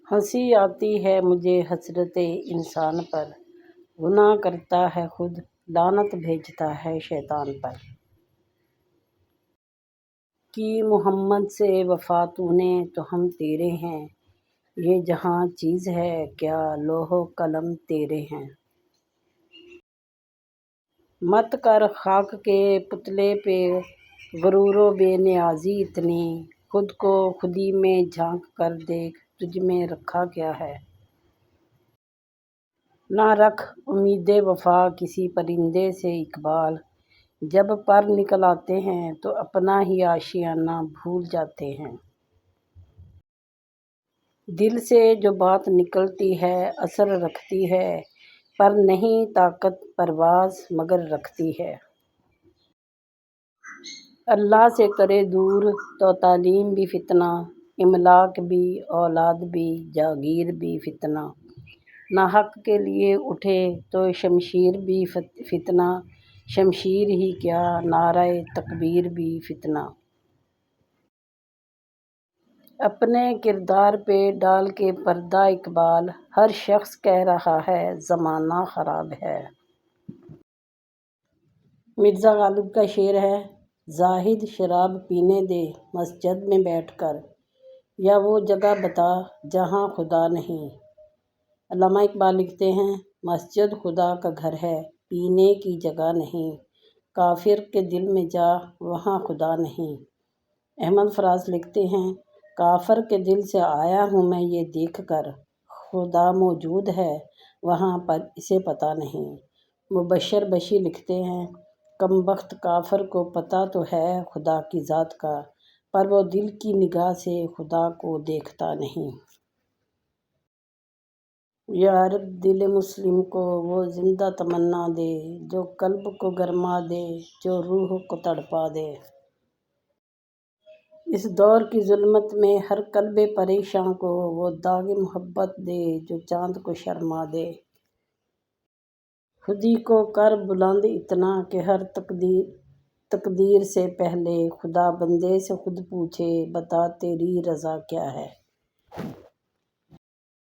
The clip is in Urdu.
ہنسی آتی ہے مجھے حسرت انسان پر، گناہ کرتا ہے خود لعنت بھیجتا ہے شیطان پر۔ کی محمد سے وفا تو نے تو ہم تیرے ہیں، یہ جہاں چیز ہے کیا لوح و قلم تیرے ہیں۔ مت کر خاک کے پتلے پہ غرور و بے نیازی اتنی، خود کو خودی میں جھانک کر دیکھ تجھ میں رکھا کیا ہے۔ نہ رکھ امید وفا کسی پرندے سے اقبال، جب پر نکل آتے ہیں تو اپنا ہی آشیانہ بھول جاتے ہیں۔ دل سے جو بات نکلتی ہے اثر رکھتی ہے، پر نہیں طاقت پرواز مگر رکھتی ہے۔ اللہ سے کرے دور تو تعلیم بھی فتنہ، املاک بھی اولاد بھی جاگیر بھی فتنہ۔ نہ حق کے لیے اٹھے تو شمشیر بھی فتنہ، شمشیر ہی کیا نعرہ تکبیر بھی فتنہ۔ اپنے کردار پہ ڈال کے پردہ اقبال، ہر شخص کہہ رہا ہے زمانہ خراب ہے۔ مرزا غالب کا شعر ہے: زاہد شراب پینے دے مسجد میں بیٹھ کر، یا وہ جگہ بتا جہاں خدا نہیں۔ علامہ اقبال لکھتے ہیں: مسجد خدا کا گھر ہے، پینے کی جگہ نہیں، کافر کے دل میں جا وہاں خدا نہیں۔ احمد فراز لکھتے ہیں: کافر کے دل سے آیا ہوں میں یہ دیکھ کر، خدا موجود ہے وہاں پر اسے پتہ نہیں۔ مبشر بشیر لکھتے ہیں: کم بخت کافر کو پتہ تو ہے خدا کی ذات کا، پر وہ دل کی نگاہ سے خدا کو دیکھتا نہیں۔ یا رب دل مسلم کو وہ زندہ تمنا دے، جو قلب کو گرما دے، جو روح کو تڑپا دے۔ اس دور کی ظلمت میں ہر قلب پریشاں کو وہ داغ محبت دے، جو چاند کو شرما دے۔ خودی کو کر بلند اتنا کہ ہر تقدیر سے پہلے خدا بندے سے خود پوچھے، بتا تیری رضا کیا ہے۔